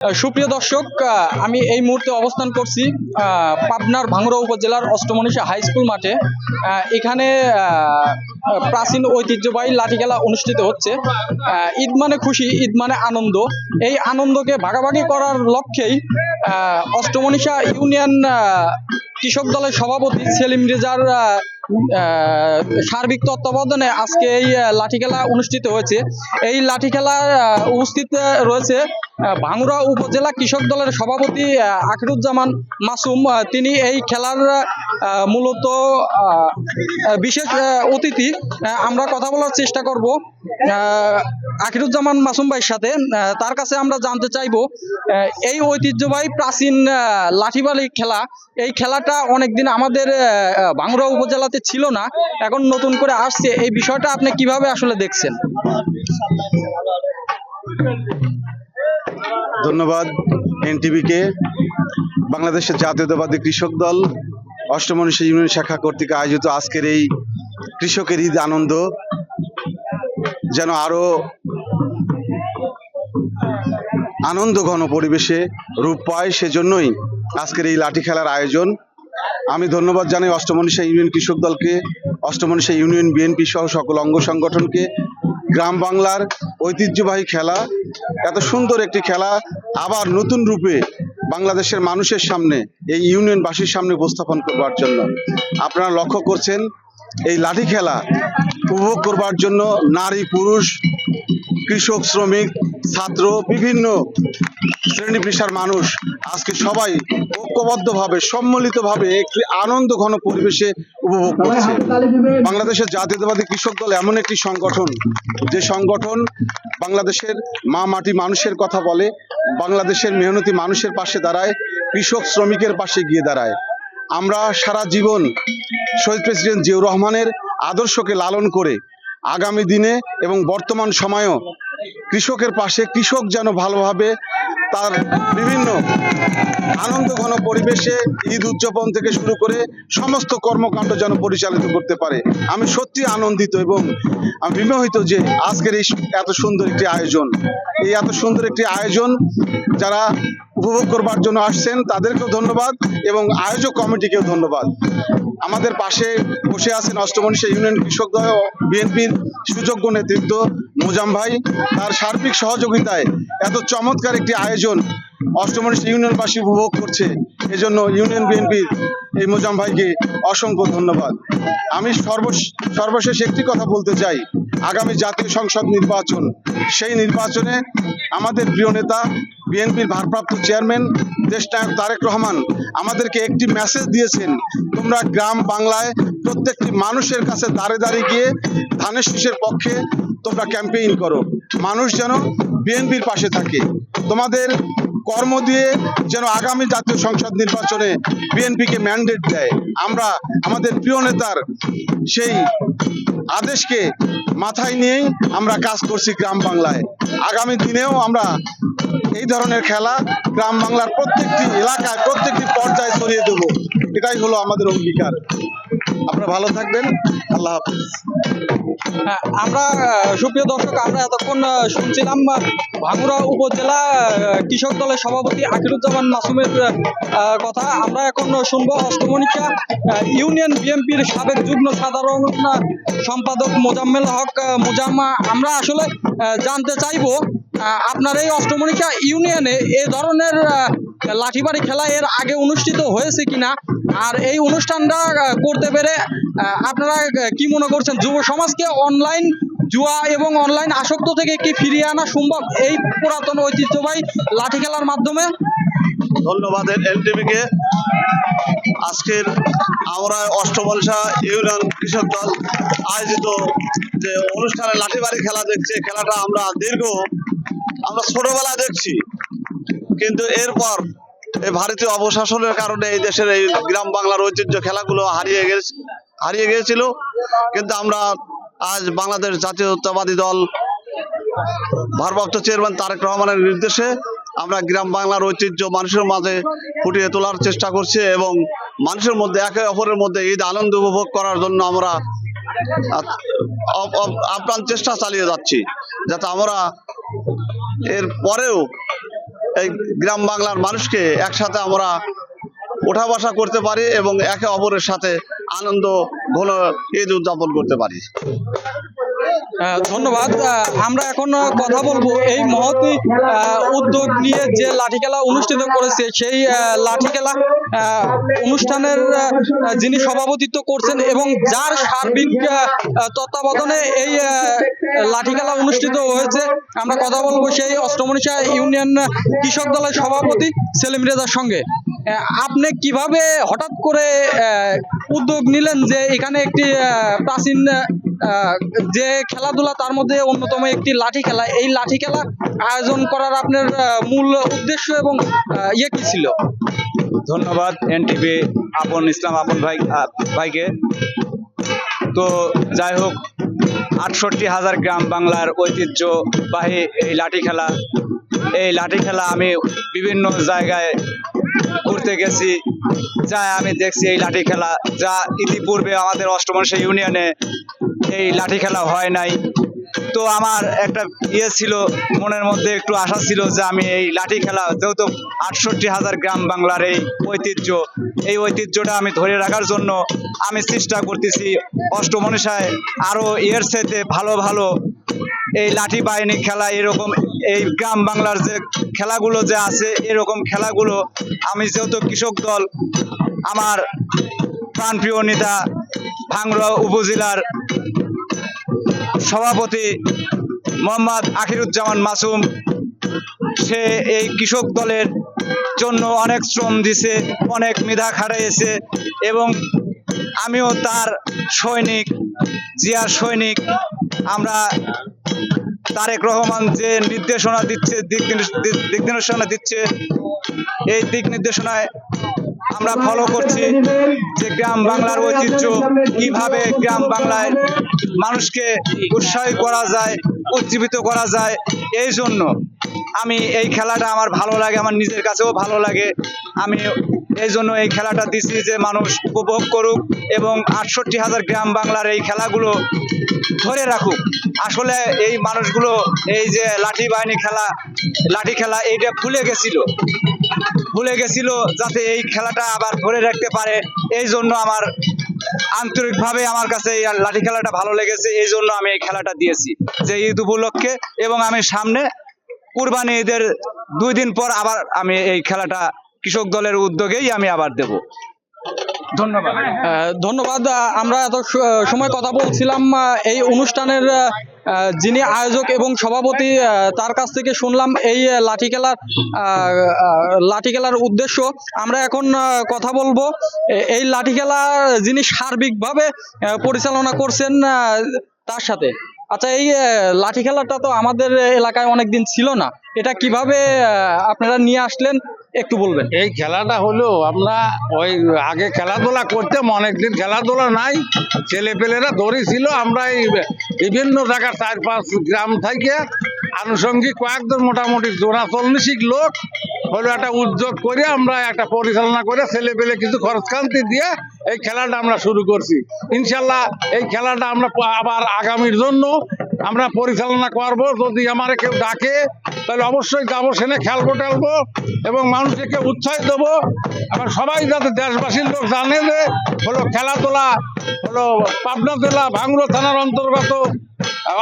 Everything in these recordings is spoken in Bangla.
সুপ্রিয় দর্শক, আমি এই মুহূর্তে অবস্থান করছি পাবনার ভাঙ্গুড়া উপজেলার অষ্টমনীষা হাই স্কুল মাঠে। এখানে প্রাচীন ঐতিহ্যবাহী লাঠি খেলা অনুষ্ঠিত হচ্ছে। ঈদ মানে খুশি, ঈদ মানে আনন্দ। এই আনন্দকে ভাগাভাগি করার লক্ষ্যেই অষ্টমনীষা ইউনিয়ন কৃষক দলের সভাপতি সেলিম রেজার সার্বিক তত্ত্বাবধানে আজকে এই লাঠি খেলা অনুষ্ঠিত হয়েছে। এই লাঠি খেলার উপস্থিত রয়েছে ভাঙ্গুড়া উপজেলা কৃষক দলের সভাপতি আখিরুজ্জামান মাসুম। তিনি এই খেলার মূলত বিশেষ অতিথি। আমরা কথা বলার চেষ্টা করব আখিরুজ্জামান মাসুম ভাইয়ের সাথে। তার কাছে আমরা জানতে চাইব এই ঐতিহ্যবাহী প্রাচীন লাঠিবালি খেলা, এই খেলাটা অনেকদিন আমাদের ভাঙ্গুড়া উপজেলাতে ছিল না, এখন নতুন করে আসছে। এই বিষয়টা আপনি কিভাবে আসলে দেখছেন? ধন্যবাদ এনটিভিকে। বাংলাদেশের জাতীয়তাবাদী কৃষক দল অষ্টমনীষা ইউনিয়ন শাখা কর্তৃক আয়োজিত আজকের এই কৃষকের ঈদ আনন্দ যেন আরো আনন্দ ঘন পরিবেশে রূপ পায়, সেজন্যই আজকের এই লাঠি খেলার আয়োজন। আমি ধন্যবাদ জানাই অষ্টমনীষা ইউনিয়ন কৃষক দলকে, অষ্টমনীষা ইউনিয়ন বিএনপি সহ সকল অঙ্গ সংগঠনকে। গ্রাম বাংলার ঐতিহ্যবাহী খেলা, এত সুন্দর একটি খেলা আবার নতুন রূপে বাংলাদেশের মানুষের সামনে, এই ইউনিয়নবাসীর সামনে উপস্থাপন করবার জন্য আপনারা লক্ষ্য করছেন এই লাঠি খেলা উপভোগ করবার জন্য নারী পুরুষ, কৃষক শ্রমিক ছাত্র, বিভিন্ন শ্রেণী পেশার মানুষ আজকে সবাই ঐক্যবদ্ধভাবে সম্মিলিতভাবে একটি আনন্দ ঘন পরিবেশে উপভোগ করছে। বাংলাদেশের জাতীয়তাবাদী কৃষক দল এমন একটি সংগঠন, যে সংগঠন বাংলাদেশের মা মাটি মানুষের কথা বলে, বাংলাদেশের মেহনতি মানুষের পাশে দাঁড়ায়, কৃষক শ্রমিকের পাশে গিয়ে দাঁড়ায়। আমরা সারা জীবন শহীদ প্রেসিডেন্ট জিয়াউর রহমানের আদর্শকে লালন করে আগামী দিনে এবং বর্তমান সময়েও কৃষকের পাশে, কৃষক যেন ভালোভাবে তার বিভিন্ন আনন্দ ঘন পরিবেশে ঈদ উদযাপন থেকে শুরু করে সমস্ত কর্মকাণ্ড যেন পরিচালিত করতে পারে। আমি সত্যি আনন্দিত এবং আমি বিমোহিত যে আজকের এই এত সুন্দর একটি আয়োজন, এই এত সুন্দর একটি আয়োজন যারা উপভোগ করবার জন্য আসছেন তাদেরকেও ধন্যবাদ এবং আয়োজক কমিটিকেও ধন্যবাদ। আমাদের পাশে বসে আছেন অষ্টমনীষা ইউনিয়ন কৃষক দল বিএনপির সুযোগ্য নেতৃত্ব মোজাম ভাই, তার সার্বিক সহযোগিতায় এত চমৎকার একটি আয়োজন অষ্টমনীষা ইউনিয়নবাসী উপভোগ করছে। এজন্য ইউনিয়ন বিএনপির এই মোজাম ভাইকে অসংখ্য ধন্যবাদ। আমি সর্বশেষ একটি কথা বলতে চাই, আগামী জাতীয় সংসদ নির্বাচন, সেই নির্বাচনে আমাদের প্রিয় নেতা বিএনপির ভারপ্রাপ্ত চেয়ারম্যান দেশনায়ক তারেক রহমান আমাদেরকে একটি মেসেজ দিয়েছেন, তোমরা গ্রাম বাংলায় প্রত্যেকটি মানুষের কাছে দাঁড়ে দাঁড়িয়ে গিয়ে ধানের শীষের পক্ষে তোমরা ক্যাম্পেইন করো, মানুষ যেন বিএনপির পাশে থাকে। তোমাদের কর্ম দিয়ে যেন আগামী জাতীয় সংসদ নির্বাচনে বিএনপিকে ম্যান্ডেট দেয়। আমরা আমাদের প্রিয় নেতার সেই আদেশকে মাথায় নিয়েই আমরা কাজ করছি গ্রাম বাংলায়। আগামী দিনেও আমরা এই ধরনের খেলা গ্রাম বাংলার প্রত্যেকটি এলাকায়, প্রত্যেকটি পর্যায়ে ছড়িয়ে দেব, এটাই হলো আমাদের অঙ্গীকার। আপনারা ভালো থাকবেন, আল্লাহ হাফেজ। আমরা সুপ্রিয় দর্শক, আমরা এতক্ষণ শুনছিলাম ভাঙ্গুড়া উপজেলা কৃষক দলের সভাপতি আখিরুজ্জামান মাসুমের কথা। আমরা এখন শুনবো অষ্টমনীষা ইউনিয়ন বিএনপির সাবেক যুগ্ম সাধারণ সম্পাদক মোজাম্মেল হক মোজাম। আমরা আসলে জানতে চাইবো আপনার এই অষ্টমনীষা ইউনিয়নে এ ধরনের লাঠিবাড়ি খেলা এর আগে অনুষ্ঠিত হয়েছে কিনা, আর এই অনুষ্ঠানটা করতে পেরে আপনারা কি মনে করছেন? যুব সমাজকে অনলাইন জুয়া এবং অনলাইন আসক্ত থেকে কি ফিরিয়ে আনা সম্ভব এই পুরাতন ঐতিহ্যবাহী লাঠি খেলার মাধ্যমে? ধন্যবাদ এনটিভিকে। আজকের আমরা অষ্টমনীষা ইউনিয়ন কৃষক দল আয়োজিত যে অনুষ্ঠানে লাঠিবাড়ি খেলা দেখছে, খেলাটা আমরা ছোটবেলায় দেখছি, কিন্তু এরপর এই ভারতীয় অবশাসনের কারণে এই দেশের এই গ্রাম বাংলার ঐতিহ্য খেলাগুলো হারিয়ে গিয়েছিল। কিন্তু আমরা আজ বাংলাদেশ জাতীয়তাবাদী দল ভারপ্রাপ্ত চেয়ারম্যান তারেক রহমানের নির্দেশে আমরা গ্রাম বাংলার ঐতিহ্য মানুষের মাঝে ফুটিয়ে তোলার চেষ্টা করছি এবং মানুষের মধ্যে একে অপরের মধ্যে ঈদ আনন্দ উপভোগ করার জন্য আমরা আপ্রাণ চেষ্টা চালিয়ে যাচ্ছি, যাতে আমরা এর পরেও এই গ্রাম বাংলার মানুষকে একসাথে আমরা ওঠা বসা করতে পারি এবং একে অপরের সাথে আনন্দ ঘন ঈদ উদযাপন করতে পারি। ধন্যবাদ। আমরা এখন কথা বলবো এই মহতী উদ্যোগ নিয়ে যে লাঠি খেলা অনুষ্ঠিত করেছে সেই লাঠি খেলা অনুষ্ঠানের যিনি সভাপতিত্ব করছেন এবং যার সার্বিক তত্ত্বাবধানে এই লাঠি খেলা অনুষ্ঠিত হয়েছে, আমরা কথা বলবো সেই অষ্টমনীশা ইউনিয়ন কৃষক দলের সভাপতি সেলিম রেজার সঙ্গে। আপনি কিভাবে হঠাৎ করে উদ্যোগ নিলেন যে এখানে একটি প্রাচীন যে খেলাধুলা তার মধ্যে অন্যতম একটি লাঠি খেলা, এই লাঠি খেলা আয়োজন করার আপনার মূল উদ্দেশ্য এবং কি ছিল? ধন্যবাদ এনটিভি আপন ইসলাম আপন ভাইকে। তো যাই হোক, ৬৮,০০০ গ্রাম বাংলার ঐতিহ্যবাহী এই লাঠি খেলা আমি বিভিন্ন জায়গায় ঘুরতে গেছি, যা আমি দেখছি এই লাঠি খেলা যা ইতিপূর্বে আমাদের অষ্টমনীশা ইউনিয়নে এই লাঠি খেলা হয় নাই। তো আমার একটা ছিল, মনের মধ্যে একটু আশা ছিল যে আমি এই লাঠি খেলা, যেহেতু ৬৮,০০০ গ্রাম বাংলার এই ঐতিহ্যটা আমি ধরে রাখার জন্য আমি চেষ্টা করতেছি অষ্টমনীশায় আরো এর সাথে ভালো ভালো এই লাঠি বাহিনী খেলা, এরকম এই গ্রাম বাংলার যে খেলাগুলো যে আছে এরকম খেলাগুলো আমি যেহেতু কৃষক দল, আমার প্রাণপ্রিয় নেতা ভাঙ্গুড়া উপজেলার সভাপতি মোহাম্মদ আখিরুজ্জামান মাসুম, সে এই কৃষক দলের জন্য অনেক শ্রম দিছে, অনেক মেধা খাটাইছে এবং আমিও তার সৈনিক, জিয়ার সৈনিক। আমরা তারেক রহমান যে নির্দেশনা দিচ্ছে, দিক নির্দেশনা দিচ্ছে, এই দিক নির্দেশনায় আমরা ফলো করছি যে গ্রাম বাংলার ঐতিহ্য কিভাবে গ্রাম বাংলায় মানুষকে উৎসাহিত করা যায়, উজ্জীবিত করা যায়। এই জন্য আমি এই খেলাটা আমার ভালো লাগে, আমার নিজের কাছেও ভালো লাগে। আমি এই জন্য এই খেলাটা দিছি যে মানুষ উপভোগ করুক এবং ৬৮,০০০ গ্রাম বাংলার এই খেলাগুলো ধরে রাখুক। আসলে এই মানুষগুলো এই যে লাঠি খেলা এইটা ভুলে গেছিল, যাতে এই খেলাটা আবার ধরে রাখতে পারে। এই জন্য আমার আন্তরিকভাবে আমার কাছে এই লাঠি খেলাটা ভালো লেগেছে, এই জন্য আমি এই খেলাটা দিয়েছি যে ঈদ উপলক্ষে। এবং আমি সামনে কুরবানি ঈদের 2 দিন পর আবার আমি এই খেলাটা কৃষক দলের উদ্যোগেই আমি আবার দেব। ধন্যবাদ। ধন্যবাদ। আমরা এত সময় কথা বলছিলাম এই অনুষ্ঠানের যিনি আয়োজক এবং সভাপতি, তার কাছ থেকে শুনলাম এই লাঠি খেলার উদ্দেশ্য। আমরা এখন কথা বলবো এই লাঠি খেলা যিনি সার্বিকভাবে পরিচালনা করছেন তার সাথে। আচ্ছা, এই লাঠি খেলাটা তো আমাদের এলাকায় অনেকদিন ছিল না, এটা কিভাবে আপনারা নিয়ে আসলেন একটু বলবেন? এই খেলাটা হলো, আমরা ওই আগে খেলাধুলা করতাম, অনেকদিন খেলাধুলা নাই, ছেলে পেলেরা ধরেছিল। আমরা এই বিভিন্ন জায়গার 4-5 গ্রাম থেকে আনুষঙ্গিক কয়েকজন মোটামুটি 40 লোক হলো একটা উদ্যোগ করে আমরা একটা পরিচালনা করে ছেলে পেলে কিছু খরচকান্তি দিয়ে এই খেলাটা আমরা শুরু করছি। ইনশাল্লাহ এই খেলাটা আমরা আবার আগামীর জন্য আমরা পরিচালনা করব। যদি আমার কেউ ডাকে তাহলে অবশ্যই যাবো, সেখানে খেলবো টেলবো এবং মানুষকে উৎসাহ দেবো। আবার সবাই যাতে দেশবাসীর লোক জানে যে হলো খেলাধুলা হলো পাবনা জেলা ভাঙ্গুড়া থানার অন্তর্গত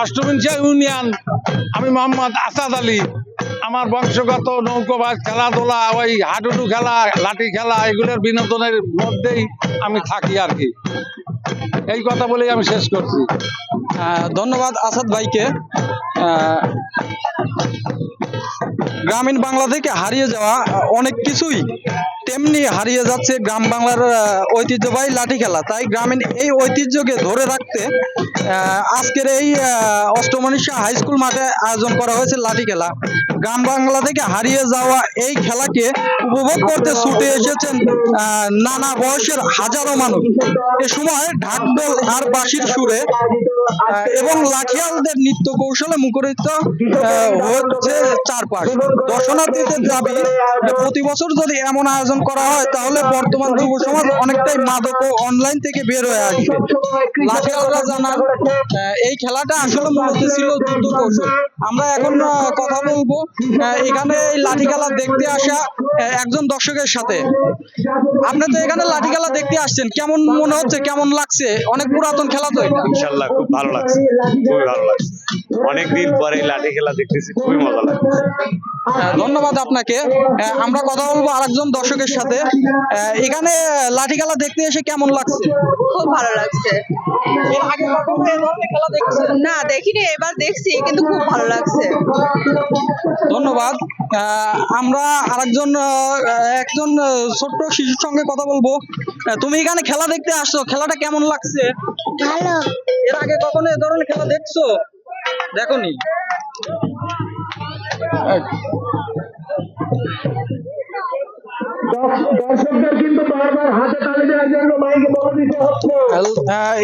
অষ্টমনীশা ইউনিয়ন, আমি মোহাম্মদ আসাদ আলী, আমার বংশগত নৌকোবাজ, খেলাধুলা, ওই হাডুডু খেলা, লাঠি খেলা, এগুলোর বিনোদনের মধ্যেই আমি থাকি আর কি। এই কথা বলেই আমি শেষ করছি। ধন্যবাদ আসাদ ভাইকে। গ্রামীণ বাংলা থেকে হারিয়ে যাওয়া অনেক কিছুই তেমনি হারিয়ে যাচ্ছে গ্রাম বাংলার ঐতিহ্যবাহী লাঠি খেলা। তাই গ্রামীণ এই ঐতিহ্যকে ধরে রাখতে আজকের এই অষ্টমনীশা হাই স্কুল মাঠে আয়োজন করা হয়েছে লাঠি খেলা। গ্রাম বাংলা থেকে হারিয়ে যাওয়া এই খেলাকে উপভোগ করতে ছুটে এসেছেন নানা বয়সের হাজারো মানুষ। এ সময় ঢাকঢোল আর বাঁশির সুরে এবং লাঠিয়ালদের নৃত্য কৌশলে মুখরিত হচ্ছে চারপাশ। দর্শনার্থীদের দাবি যে প্রতি বছর যদি এমন আয়োজন করা হয় তাহলে বর্তমান যুব সমাজ অনেকটাই মাদক ও অনলাইন থেকে বের হয়ে আসবে। লাঠিয়ালরা জানান এই খেলাটা আসলে মূলত ছিল যুদ্ধ কৌশল। আমরা এখন কথা বলবো এখানে এই লাঠি খেলা দেখতে আসা একজন দর্শকের সাথে। আপনি তো এখানে লাঠি খেলা দেখতে আসছেন, কেমন মনে হচ্ছে, কেমন লাগছে? অনেক পুরাতন খেলা তো এটা। ইনশাল্লাহ খুব ভালো লাগছে, খুবই ভালো লাগছে। অনেকদিন পরে লাঠি খেলা দেখতেছি, খুবই মজা লাগছে। ধন্যবাদ আপনাকে। আমরা কথা বলবো আরেকজন দর্শকের সাথে। এখানে লাঠি খেলা দেখতে এসে কেমন লাগছে? খুব ভালো লাগছে। এর আগে কখনো এই ধরনের খেলা দেখছেন? না দেখিনি, এবার দেখছি, কিন্তু খুব ভালো লাগছে। ধন্যবাদ। আমরা আরেকজন একজন ছোট্ট শিশুর সঙ্গে কথা বলবো। তুমি এখানে খেলা দেখতে আসছো, খেলাটা কেমন লাগছে? ভালো। এর আগে কখনো এই ধরনের খেলা দেখছো? দেখোনি?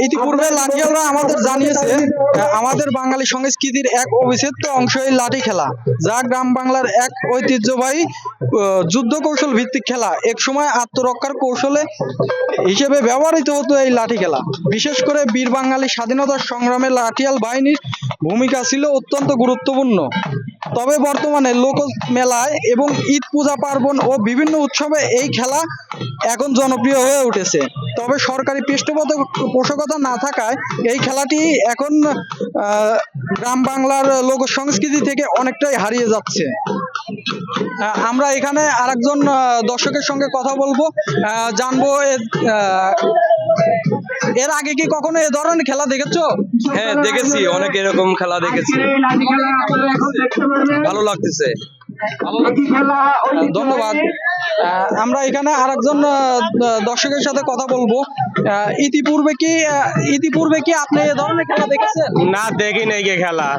ইতিপূর্বে লাঠিয়ালরা আমাদের জানিয়েছে আমাদের বাঙালি সংস্কৃতির এক অবিচ্ছেদ্য অংশ এই লাঠি খেলা, যা গ্রাম বাংলার এক ঐতিহ্যবাহী যুদ্ধ কৌশল ভিত্তিক খেলা। এক সময় আত্মরক্ষার কৌশলে হিসেবে ব্যবহৃত হতো এই লাঠি খেলা। বিশেষ করে বীর বাঙালি স্বাধীনতা সংগ্রামে লাঠিয়াল বাহিনীর ভূমিকা ছিল অত্যন্ত গুরুত্বপূর্ণ। তবে বর্তমানে লোক মেলায় এবং ঈদ, পূজা পার্বণ ও বিভিন্ন উৎসবে এই খেলা এখন জনপ্রিয় হয়ে উঠেছে। তবে সরকারি পৃষ্ঠপোষকতা না থাকায় এই খেলাটি এখন গ্রাম বাংলার লোক সংস্কৃতি থেকে অনেকটাই হারিয়ে যাচ্ছে। আমরা এখানে আরেকজন দর্শকের সঙ্গে কথা বলবো, জানবো এর আগে কি কখনো এ ধরনের খেলা দেখেছো? হ্যাঁ দেখেছি, অনেক এরকম খেলা দেখেছি, ভালো লাগতেছে। ধন্যবাদ। আমরা এখানে আরেকজন দর্শকের সাথে কথা বলবো। ইতিপূর্বে কি আপনি এ ধরনের খেলা দেখেছেন? না দেখি নাই গে খেলা।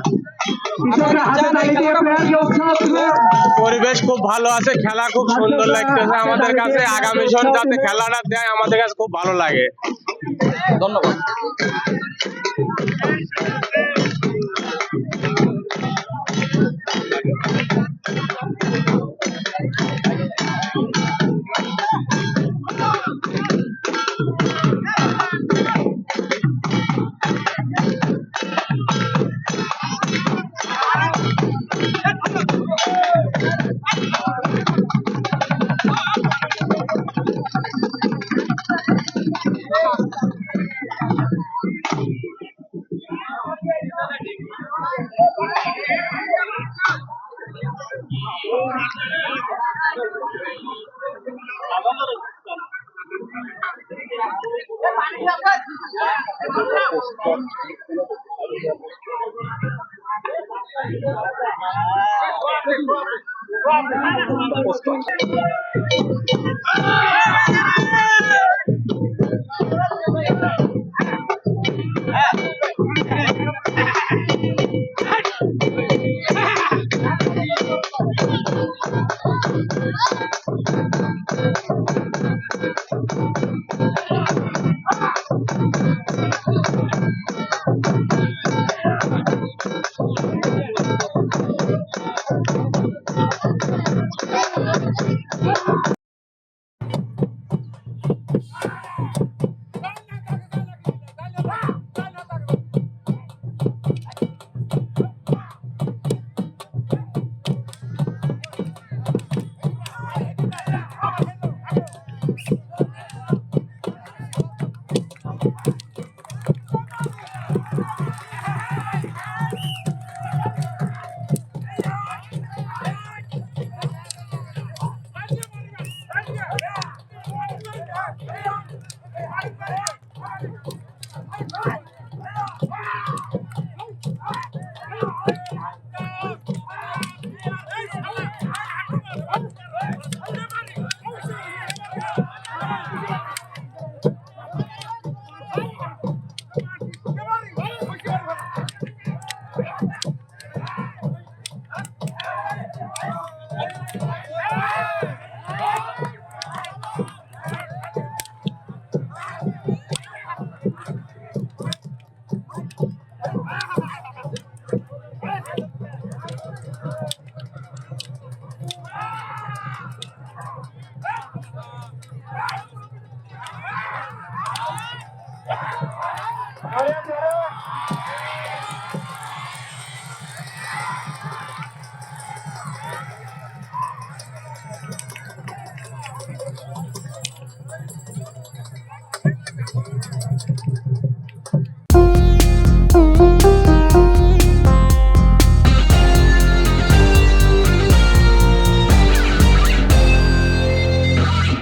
পরিবেশ খুব ভালো আছে, খেলা খুব সুন্দর লাগতেছে আমাদের কাছে। আগামী সন যাতে খেলাটা দেয় আমাদের কাছে খুব ভালো লাগে। ধন্যবাদ। Hey!